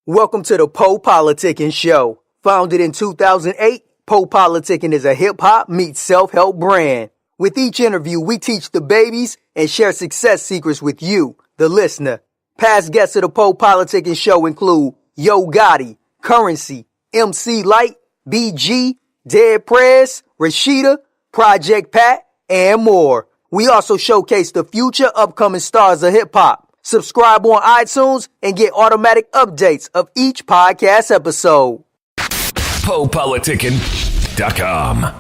Welcome to the PoPolitickin show. Founded in 2008, PoPolitickin is a hip-hop meets self-help brand. With each interview, we teach the babies and share success secrets with you, the listener. Past guests of the PoPolitickin show include Yo Gotti, Currency, MC Light, BG, Dead Prez, Rashida, Project Pat, and more. We also showcase the future upcoming stars of hip-hop. Subscribe on iTunes and get automatic updates of each podcast episode. PoPolitickin.com.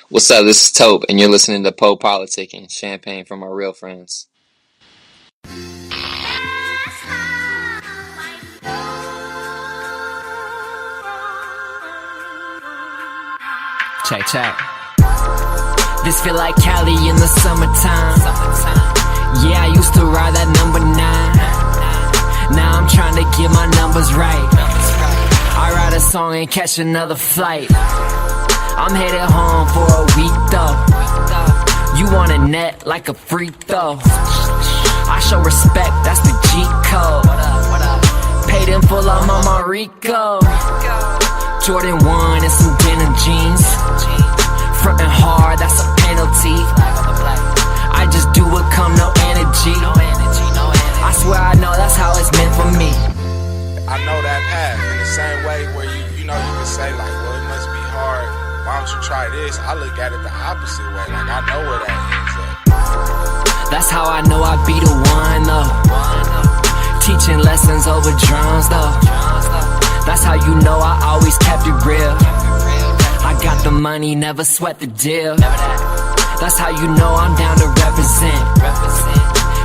What's up? This is TOPE, and you're listening to PoPolitickin, champagne from our real friends. Check. This feel like Cali in the summertime. Yeah, I used to ride that number 9. Now I'm trying to get my numbers right. I write a song and catch another flight. I'm headed home for a week though. You want a net like a free throw. I show respect, that's the G code. Paid in full on my Rico. Jordan 1 and some denim jeans. Frontin' hard, that's a penalty. I just do it, come no energy. I swear I know that's how it's meant for me. I know that path in the same way where you know you can say like, well, it must be hard. Why don't you try this? I look at it the opposite way. Like I know where that ends up. That's how I know I be the one though. Teaching lessons over drums though. That's how you know I always kept it real. I got the money, never sweat the deal. That's how you know I'm down to represent.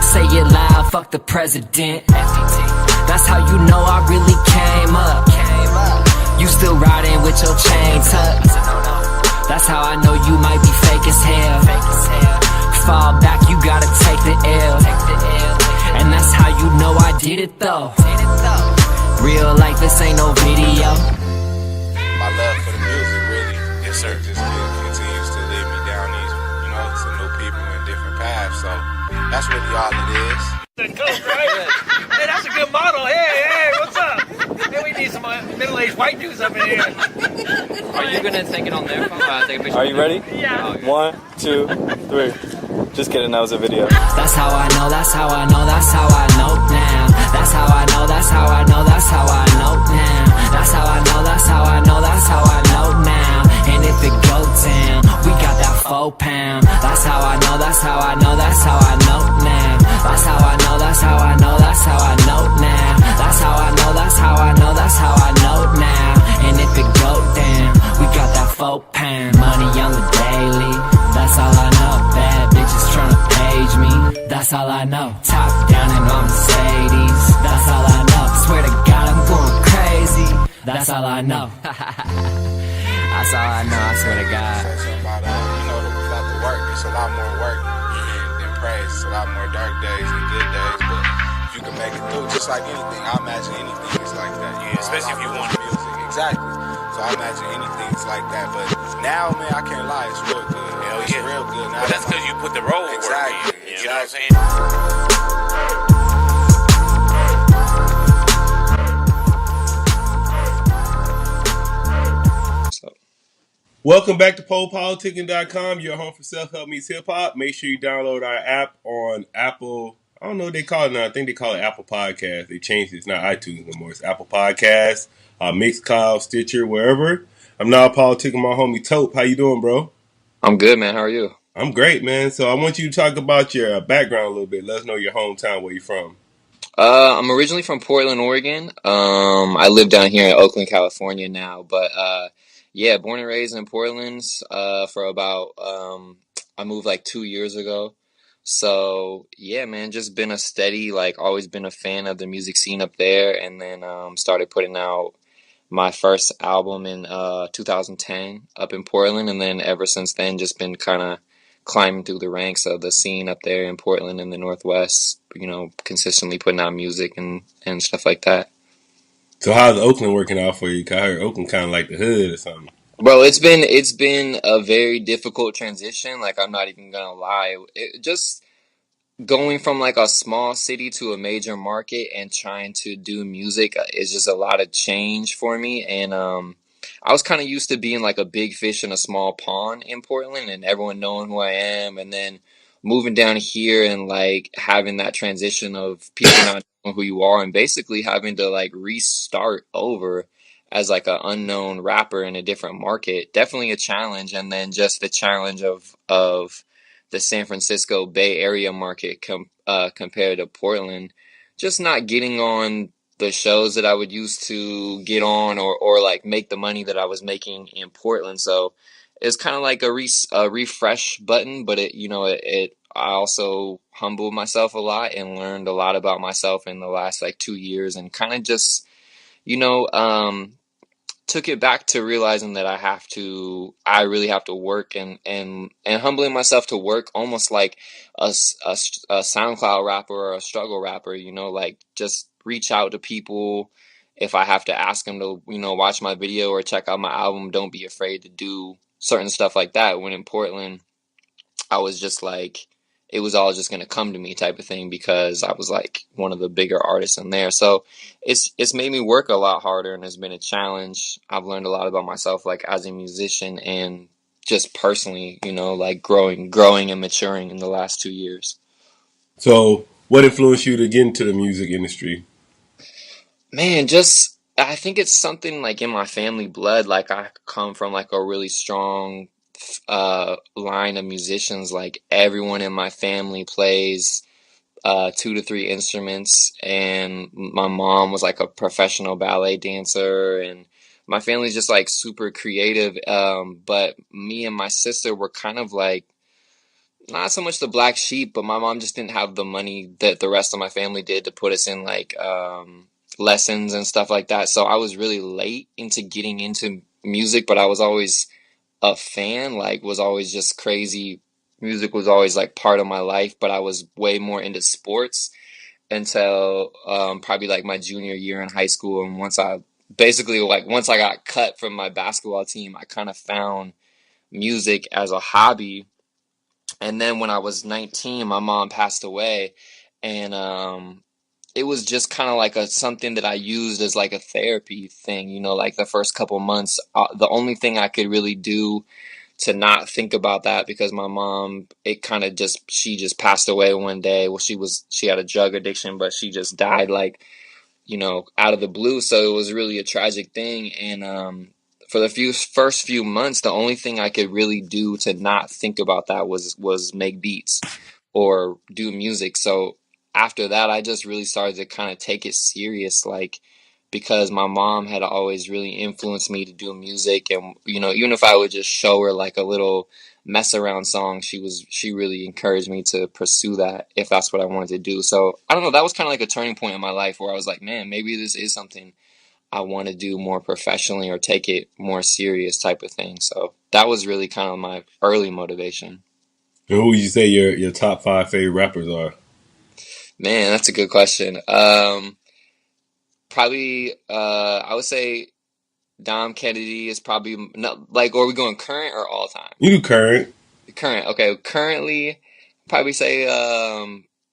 Say it loud, fuck the president. That's how you know I really came up. You still riding with your chain tucked. That's how I know you might be fake as hell. Fall back, you gotta take the L. And that's how you know I did it though. Real life, this ain't no video. My love for the music really, yes sir, just continues to lead me down these, some new people in different paths. So that's really all it is. Coach, right? Hey, that's a good model. Hey, what's up? Hey, we need some middle-aged white dudes up in here. Are you gonna take it on their phone? Take a picture. Are you ready? Yeah. 1, 2, 3. Just kidding, that was a video. That's how I know, that's how I know, that's how I know now. That's how I know, that's how I know, that's how I know now. That's how I know, that's how I know, that's how I know now. And if it go down, we got that 4 pound. That's how I know, that's how I know, that's how I know now. That's how I know, that's how I know, that's how I know now. That's how I know, that's how I know, that's how I know now. And if it go down, we got that 4 pound. Money on the daily, that's all I know. Bad bitches tryna page me, that's all I know. Top down in my Mercedes, that's all I know. Swear to God I'm going crazy, that's all I know. That's all I know, I swear to God. About the work, it's a lot more work than praise. It's a lot more dark days and good days, but if you can make it through, just like anything, I imagine anything is like that. Yeah, especially if you want music. Exactly. So I imagine anything is like that, but now, man, I can't lie, it's real good. Hell it's yeah. real good. Now But that's because you put the road exactly. work in. You know what I'm saying? Welcome back to PoPolitickin.com, your home for self-help meets hip-hop. Make sure you download our app on Apple. I don't know what they call it now. I think they call it Apple Podcasts. They changed it. It's not iTunes no more. It's Apple Podcasts, Mixcloud, Stitcher, wherever. I'm now politicking my homie Tope. How you doing, bro? I'm good, man. How are you? I'm great, man. So I want you to talk about your background a little bit. Let us know your hometown, where you're from. I'm originally from Portland, Oregon. I live down here in Oakland, California now, but yeah, born and raised in Portland for about, I moved like 2 years ago. So yeah, man, just been a steady, always been a fan of the music scene up there, and then started putting out my first album in 2010 up in Portland, and then ever since then just been kind of climbing through the ranks of the scene up there in Portland and the Northwest, consistently putting out music and stuff like that. So how's Oakland working out for you? 'Cause I heard Oakland kind of like the hood or something. Bro, it's been a very difficult transition. I'm not even gonna lie. going from like a small city to a major market and trying to do music is just a lot of change for me. And I was kind of used to being like a big fish in a small pond in Portland and everyone knowing who I am. And then moving down here and like having that transition of people not knowing who you are and basically having to like restart over as like an unknown rapper in a different market. Definitely a challenge. And then just the challenge of the San Francisco Bay Area market compared to Portland, just not getting on the shows that I would used to get on or like make the money that I was making in Portland. So it's kind of like a refresh button, but I also humbled myself a lot and learned a lot about myself in the last like 2 years and kind of just, you know, took it back to realizing that I really have to work and humbling myself to work almost like a SoundCloud rapper or a struggle rapper, like just reach out to people. If I have to ask them to, watch my video or check out my album, don't be afraid to do certain stuff like that. When in Portland, I was just like, it was all just going to come to me type of thing because I was like one of the bigger artists in there. So it's made me work a lot harder and it's been a challenge. I've learned a lot about myself, like as a musician and just personally, like growing and maturing in the last 2 years. So what influenced you to get into the music industry? Man, I think it's something like in my family blood. Like I come from like a really strong line of musicians. Like everyone in my family plays 2 to 3 instruments, and my mom was like a professional ballet dancer, and my family's just like super creative. But me and my sister were kind of like not so much the black sheep, but my mom just didn't have the money that the rest of my family did to put us in like lessons and stuff like that. So I was really late into getting into music, but I was always a fan, like was always just crazy. Music was always like part of my life, but I was way more into sports until probably like my junior year in high school. And once I got cut from my basketball team, I kind of found music as a hobby. And then when I was 19, my mom passed away, and it was just kind of like something that I used as like a therapy thing, like the first couple months, the only thing I could really do to not think about that, because my mom, she just passed away one day. Well, she had a drug addiction, but she just died like, out of the blue. So it was really a tragic thing. And for the first few months, the only thing I could really do to not think about that was make beats or do music. So after that, I just really started to kind of take it serious, like, because my mom had always really influenced me to do music. And, even if I would just show her like a little mess around song, she really encouraged me to pursue that if that's what I wanted to do. So I don't know, that was kind of like a turning point in my life where I was like, man, maybe this is something I want to do more professionally or take it more serious type of thing. So that was really kind of my early motivation. And who would you say your top 5 favorite rappers are? Man, that's a good question. Probably, I would say Dom Kennedy is probably not, like, or are we going current or all time? You do current. Current, okay. Currently, probably say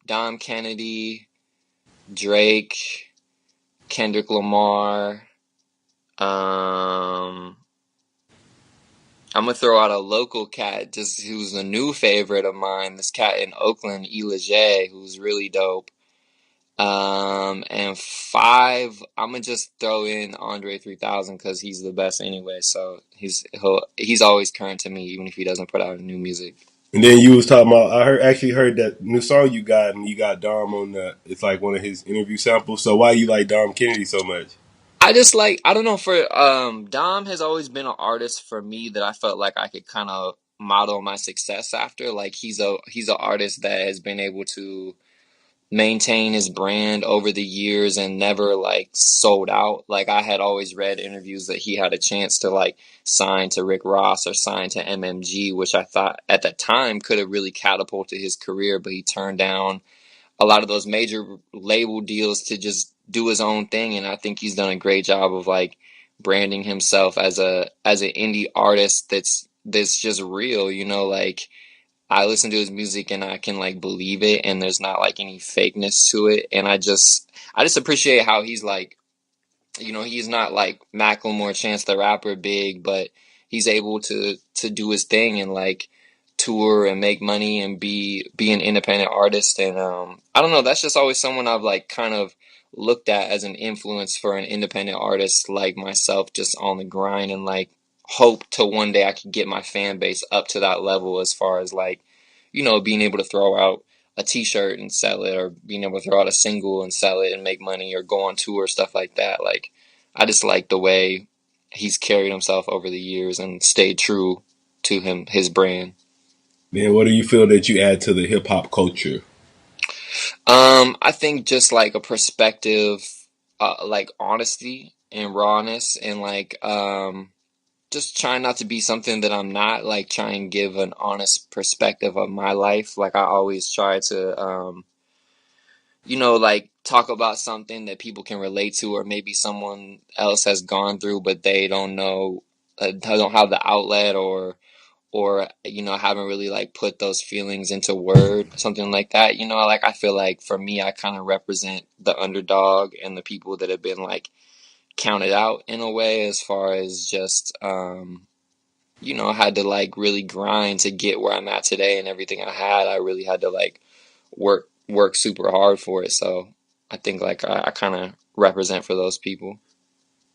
Dom Kennedy, Drake, Kendrick Lamar. I'm gonna throw out a local cat, just who's a new favorite of mine. This cat in Oakland, E. Leger, who's really dope. And 5, I'm gonna just throw in Andre 3000 because he's the best anyway. So he's always current to me, even if he doesn't put out new music. And then you was talking about, I heard that new song you got, and you got Dom on it's like one of his interview samples. So why you like Dom Kennedy so much? I just like, I don't know, for Dom has always been an artist for me that I felt like I could kind of model my success after. Like he's an artist that has been able to maintain his brand over the years and never like sold out. Like I had always read interviews that he had a chance to like sign to Rick Ross or sign to MMG, which I thought at the time could have really catapulted his career, but he turned down a lot of those major label deals to just do his own thing. And I think he's done a great job of like branding himself as an indie artist that's just real, like I listen to his music and I can like believe it, and there's not like any fakeness to it. And I just appreciate how he's like, he's not like Macklemore, Chance the Rapper big, but he's able to do his thing and like tour and make money and be an independent artist. And I don't know, that's just always someone I've like kind of looked at as an influence for an independent artist like myself, just on the grind, and like hope to one day I could get my fan base up to that level, as far as like, being able to throw out a t-shirt and sell it, or being able to throw out a single and sell it and make money, or go on tour, stuff like that. Like, I just like the way he's carried himself over the years and stayed true to his brand. Man, what do you feel that you add to the hip hop culture? I think just like a perspective, like honesty and rawness, and like just trying not to be something that I'm not, like try and give an honest perspective of my life. Like I always try to like talk about something that people can relate to, or maybe someone else has gone through but they don't know, don't have the outlet, or haven't really like put those feelings into word, something like that. Like I feel like for me, I kind of represent the underdog and the people that have been like counted out in a way, as far as just had to like really grind to get where I'm at today, and everything I had, I really had to like work super hard for it. So I think like I kind of represent for those people.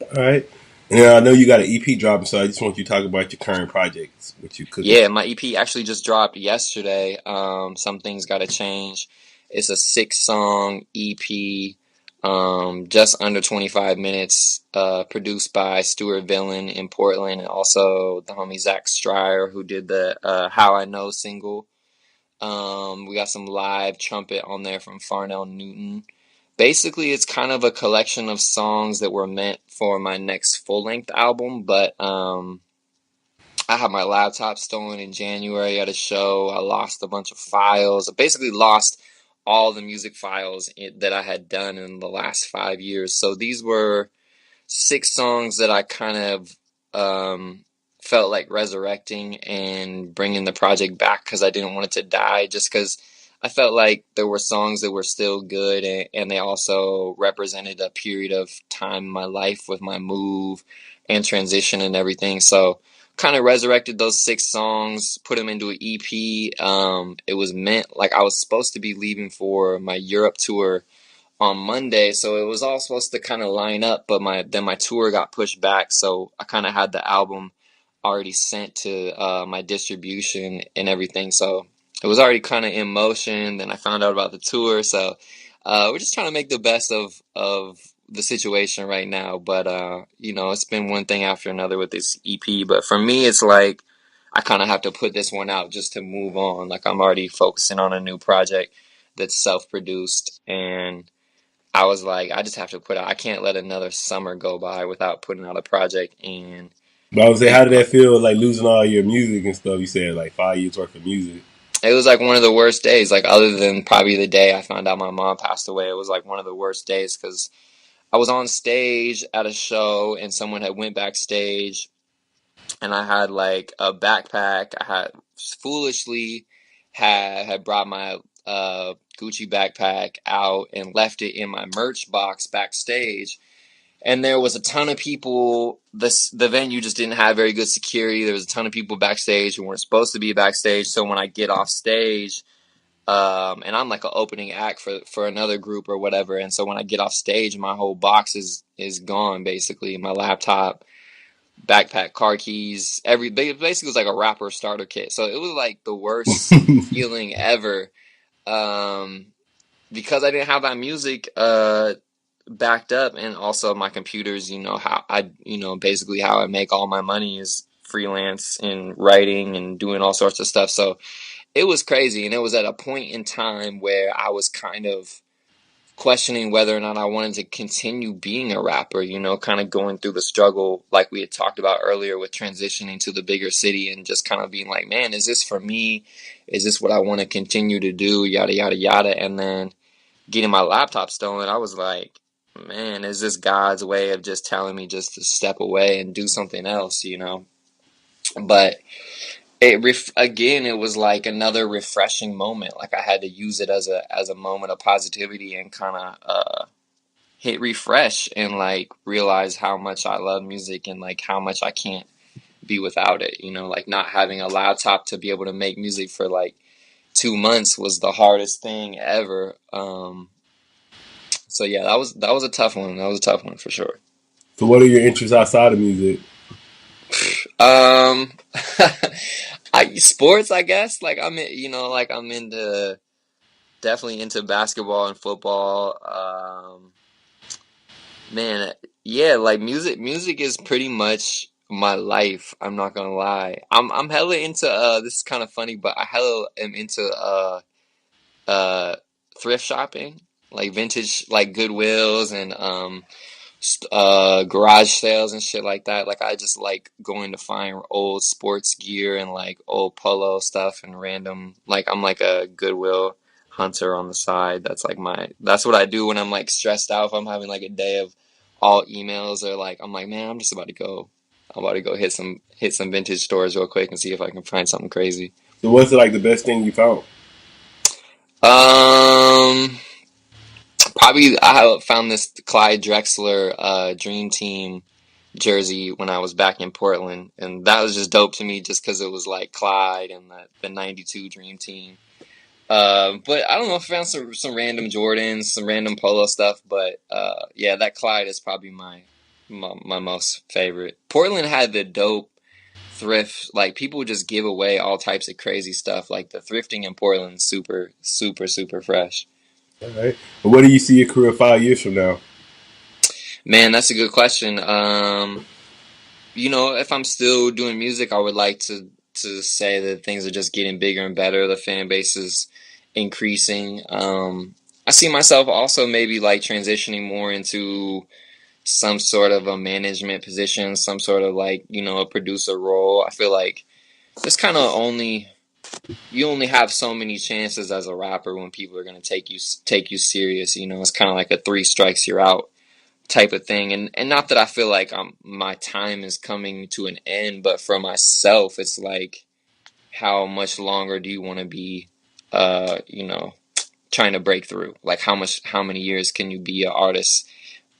All right. Yeah, I know you got an EP dropping, so I just want you to talk about your current projects, what you cooking. Yeah, my EP actually just dropped yesterday. Some Things Gotta Change. It's a 6-song EP, just under 25 minutes, produced by Stuart Villain in Portland, and also the homie Zach Stryer, who did the How I Know single. We got some live trumpet on there from Farnell Newton. Basically, it's kind of a collection of songs that were meant for my next full-length album, but I had my laptop stolen in January at a show. I lost a bunch of files. I basically lost all the music files that I had done in the last 5 years. So these were 6 songs that I kind of felt like resurrecting and bringing the project back, because I didn't want it to die, just because I felt like there were songs that were still good, and they also represented a period of time in my life with my move and transition and everything. So kind of resurrected those 6 songs, put them into an EP. It was meant, like I was supposed to be leaving for my Europe tour on Monday, so it was all supposed to kind of line up, but my tour got pushed back, so I kind of had the album already sent to my distribution and everything, so it was already kind of in motion. Then I found out about the tour, so we're just trying to make the best of the situation right now. But it's been one thing after another with this EP. But for me, it's like I kind of have to put this one out just to move on. Like I'm already focusing on a new project that's self-produced, and I was like, I just have to put out. I can't let another summer go by without putting out a project. And But I was saying, how did that feel, like losing all your music and stuff? You said like 5 years worth of music. it was like one of the worst days, like other than probably the day I found out my mom passed away. It was like one of the worst days, because I was on stage at a show and someone had went backstage, and I had like a backpack. I had foolishly had brought my Gucci backpack out and left it in my merch box backstage. And there was a ton of people. The venue just didn't have very good security. There was a ton of people backstage who weren't supposed to be backstage. So when I get off stage, and I'm like an opening act for another group or whatever, and so when I get off stage, my whole box is gone, basically. My laptop, backpack, car keys, basically was like a rapper starter kit. So it was like the worst feeling ever, because I didn't have that music backed up, and also my computers, how I basically how I make all my money is freelance and writing and doing all sorts of stuff. So it was crazy, and it was at a point in time where I was kind of questioning whether or not I wanted to continue being a rapper, kind of going through the struggle like we had talked about earlier with transitioning to the bigger city, and just kind of being like, man, is this for me? Is this what I want to continue to do? Yada, yada, yada. And then getting my laptop stolen, I was like, man, is this God's way of just telling me just to step away and do something else, But again, it was like another refreshing moment. Like I had to use it as a moment of positivity and kind of hit refresh and like realize how much I love music and like how much I can't be without it. Like not having a laptop to be able to make music for like 2 months was the hardest thing ever. So yeah, that was a tough one. That was a tough one for sure. So what are your interests outside of music? Sports, I guess. Like I'm into definitely into basketball and football. Man, yeah, like music is pretty much my life. I'm not gonna lie. I'm hella into this is kind of funny, but I hella am into uh thrift shopping, like vintage like Goodwills and garage sales and shit like that. Like I just like going to find old sports gear and like old polo stuff and random, like I'm like a Goodwill hunter on the side. That's what I do when I'm like stressed out. If I'm having like a day of all emails, or like I'm like, man, I'm about to go hit some vintage stores real quick and see if I can find something crazy. So what's like the best thing you found? Probably I found this Clyde Drexler Dream Team jersey when I was back in Portland, and that was just dope to me just because it was like Clyde and the 92 Dream Team. But I don't know, I found some random Jordans, some random polo stuff, but yeah, that Clyde is probably my most favorite. Portland had the dope thrift, like people just give away all types of crazy stuff. Like the thrifting in Portland, super fresh. All right. And what do you see your career 5 years from now? Man, that's a good question. If I'm still doing music, I would like to say that things are just getting bigger and better. The fan base is increasing. I see myself also maybe like transitioning more into some sort of a management position, some sort of like, a producer role. I feel like there's kind of you only have so many chances as a rapper when people are going to take you serious. It's kind of like a 3 strikes you're out type of thing. And not that I feel like my time is coming to an end, but for myself, it's like, how much longer do you want to be, trying to break through? Like how many years can you be an artist,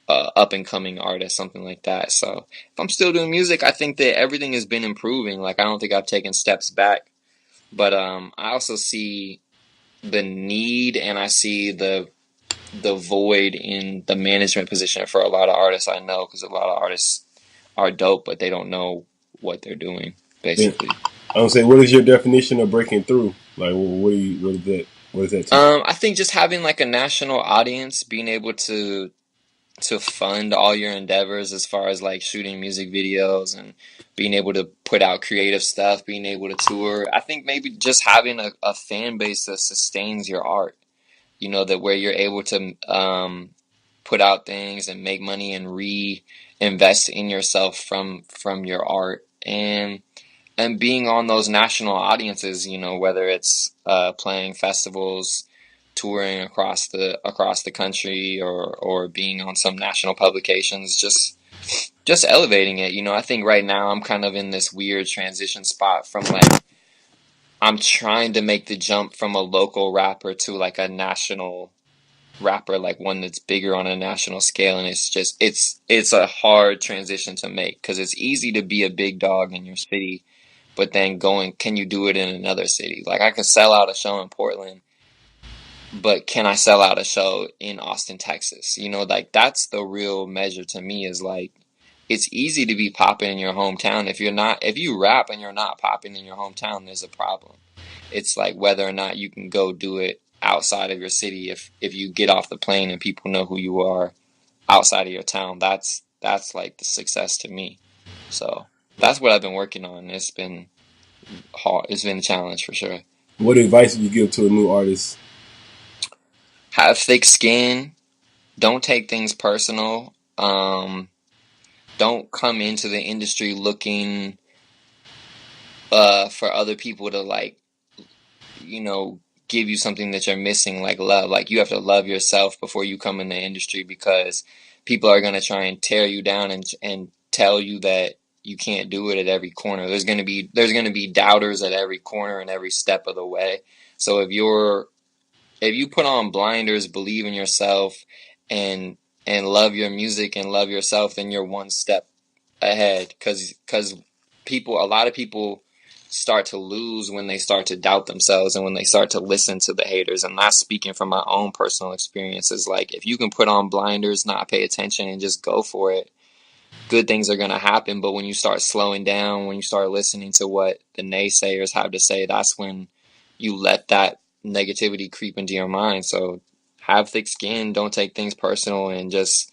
up and coming artist, something like that. So if I'm still doing music, I think that everything has been improving. Like I don't think I've taken steps back. But I also see the need, and I see the void in the management position for a lot of artists I know, because a lot of artists are dope, but they don't know what they're doing, basically. Yeah. I would say, what is your definition of breaking through? Like, what is that to I think just having like a national audience, being able to fund all your endeavors as far as like shooting music videos and being able to put out creative stuff, being able to tour. I think maybe just having a fan base that sustains your art, that where you're able to put out things and make money and reinvest in yourself from your art, and being on those national audiences, whether it's playing festivals, touring across the country, or being on some national publications, just elevating it. I think right now I'm kind of in this weird transition spot from like, I'm trying to make the jump from a local rapper to like a national rapper, like one that's bigger on a national scale. And it's a hard transition to make, because it's easy to be a big dog in your city, but then can you do it in another city? Like I could sell out a show in Portland, but can I sell out a show in Austin, Texas? Like that's the real measure to me, is like, it's easy to be popping in your hometown. If you rap and you're not popping in your hometown, there's a problem. It's like whether or not you can go do it outside of your city. If you get off the plane and people know who you are outside of your town, that's like the success to me. So that's what I've been working on. It's been hard. It's been a challenge for sure. What advice would you give to a new artist? Have thick skin. Don't take things personal. Don't come into the industry looking for other people to like, give you something that you're missing, like love. Like you have to love yourself before you come in the industry, because people are going to try and tear you down and tell you that you can't do it at every corner. There's gonna be doubters at every corner and every step of the way. So if you put on blinders, believe in yourself, and love your music and love yourself, then you're one step ahead. Because a lot of people start to lose when they start to doubt themselves and when they start to listen to the haters. And that's speaking from my own personal experiences. Like, if you can put on blinders, not pay attention, and just go for it, good things are going to happen. But when you start slowing down, when you start listening to what the naysayers have to say, that's when you let that negativity creep into your mind. So have thick skin, don't take things personal, and just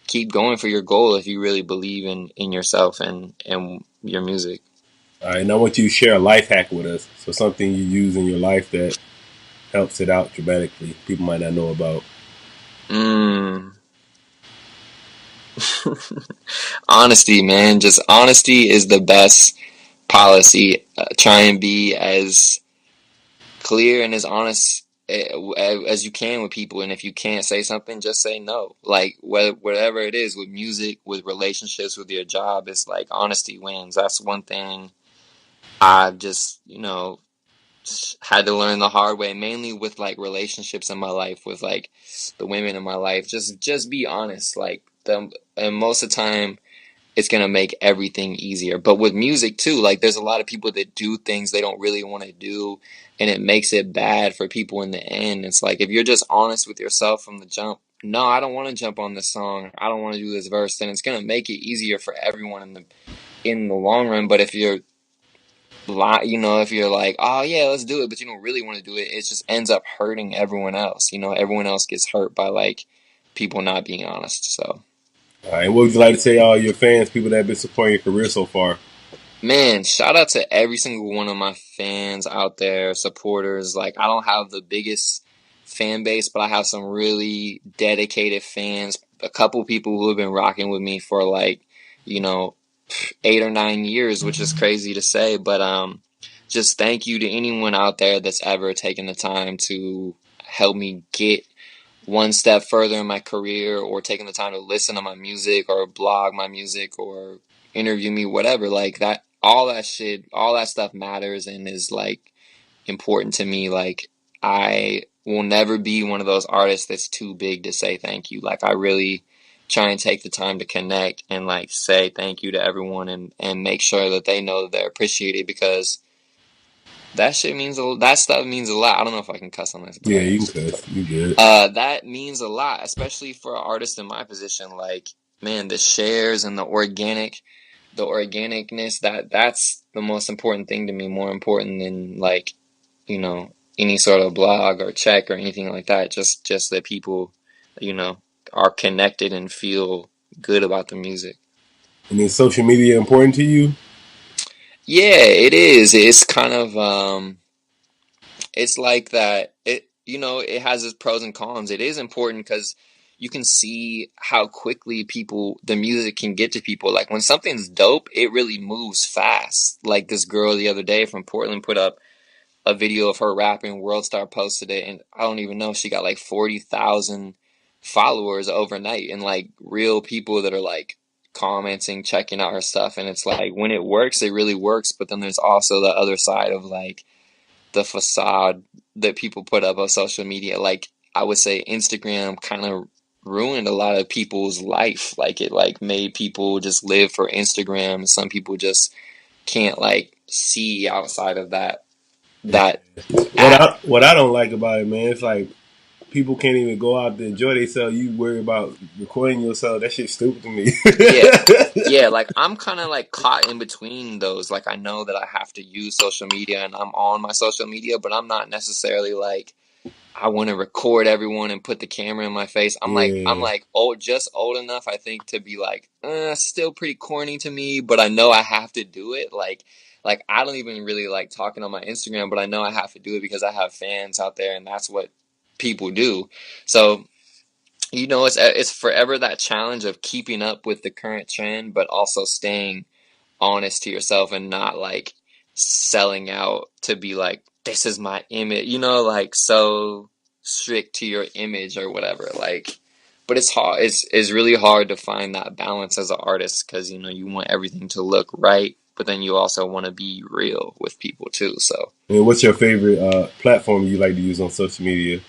keep going for your goal if you really believe in yourself and your music. All right, and I want you to share a life hack with us. So something you use in your life that helps it out dramatically. People might not know about. Honesty, man. Just honesty is the best policy. Try and be as clear and as honest as you can with people. And if you can't say something, just say no. Like, whatever it is, with music, with relationships, with your job, it's like honesty wins. That's one thing I've just, had to learn the hard way, mainly with like relationships in my life, with like the women in my life. Just be honest. Like, and most of the time it's going to make everything easier. But with music too, like, there's a lot of people that do things they don't really want to do, and it makes it bad for people in the end. It's like, if you're just honest with yourself from the jump, no, I don't want to jump on this song, I don't want to do this verse, then it's going to make it easier for everyone in the long run. But if you're like, oh yeah, let's do it, but you don't really want to do it, it just ends up hurting everyone else. Everyone else gets hurt by like people not being honest. So, All right, what would you like to say to all your fans, people that have been supporting your career so far? man, shout out to every single one of my fans out there, supporters. Like, I don't have the biggest fan base, but I have some really dedicated fans. A couple people who have been rocking with me for like, 8 or 9 years, which is crazy to say, but just thank you to anyone out there that's ever taken the time to help me get one step further in my career, or taking the time to listen to my music or blog my music or interview me, whatever. Like, that, all that stuff matters and is like important to me. Like, I will never be one of those artists that's too big to say thank you. Like, I really try and take the time to connect and like say thank you to everyone, and make sure that they know that they're appreciated, because that stuff means a lot. I don't know if I can cuss on this. But Yeah, you can cuss. You good. that means a lot, especially for an artist in my position. Like, man, the shares and the organicness, that's the most important thing to me, more important than like, any sort of blog or check or anything like that. Just that people, are connected and feel good about the music. And is social media important to you? Yeah, it is. It's kind of, it's like that. It has its pros and cons. It is important because you can see how quickly the music can get to people. Like, when something's dope, it really moves fast. Like, this girl the other day from Portland put up a video of her rapping. Worldstar posted it, and I don't even know, she got like 40,000 followers overnight, and like real people that are like commenting, checking out her stuff. And it's like, when it works, it really works. But then there's also the other side of like the facade that people put up on social media. Like, I would say Instagram kind of ruined a lot of people's life. Like, it like made people just live for Instagram. Some people just can't like see outside of that. What I don't like about it, man, it's like people can't even go out to enjoy themselves. You worry about recording yourself. That shit's stupid to me. Yeah, like, I'm kind of like caught in between those. Like, I know that I have to use social media and I'm on my social media, but I'm not necessarily like, I want to record everyone and put the camera in my face. I'm like old enough, I think, to be like, still pretty corny to me, but I know I have to do it. Like I don't even really like talking on my Instagram, but I know I have to do it because I have fans out there, and that's what people do. So, it's forever that challenge of keeping up with the current trend, but also staying honest to yourself and not like selling out to be like, this is my image, like so strict to your image or whatever. Like, but it's hard. It's really hard to find that balance as an artist because, you want everything to look right, but then you also want to be real with people too. So, And what's your favorite platform you like to use on social media?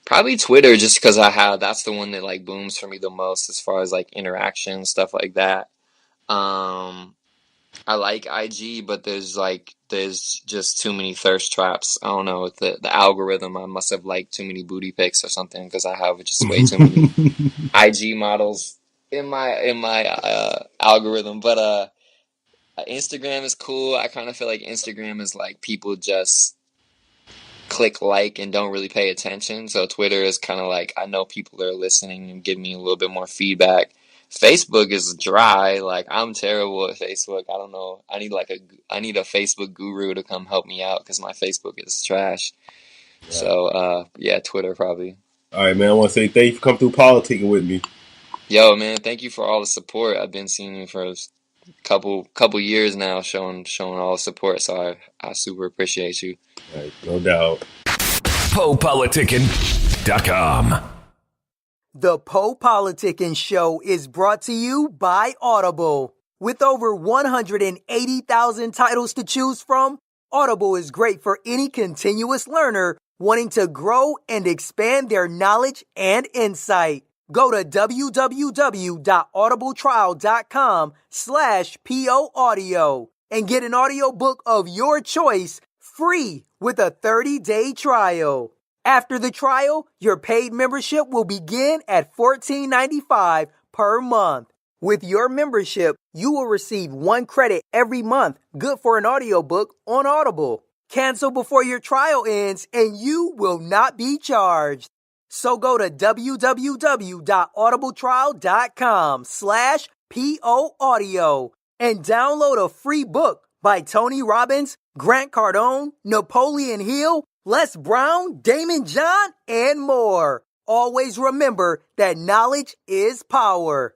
probably Twitter, just because that's the one that like booms for me the most as far as like interaction, stuff like that. I like IG, but there's just too many thirst traps. I don't know, with the algorithm. I must have liked too many booty pics or something because I have just way too many IG models in my algorithm. But Instagram is cool. I kind of feel like Instagram is like people just click like and don't really pay attention. So Twitter is kind of like I know people are listening and give me a little bit more feedback. Facebook is dry. Like I'm terrible at Facebook. I don't know. I need a Facebook guru to come help me out because my Facebook is trash. Yeah. So yeah, Twitter probably. All right, man. I want to say thank you for coming through politicking with me. Yo, man, thank you for all the support. I've been seeing you for a couple years now, showing all the support. So I super appreciate you. All right, no doubt. PoPolitickin.com. The PoPolitickin Show is brought to you by Audible. With over 180,000 titles to choose from, Audible is great for any continuous learner wanting to grow and expand their knowledge and insight. Go to www.audibletrial.com/POAudio and get an audiobook of your choice free with a 30-day trial. After the trial, your paid membership will begin at $14.95 per month. With your membership, you will receive 1 credit every month, good for an audiobook on Audible. Cancel before your trial ends and you will not be charged. So go to www.audibletrial.com/POAudio and download a free book by Tony Robbins, Grant Cardone, Napoleon Hill, Les Brown, Damon John, and more. Always remember that knowledge is power.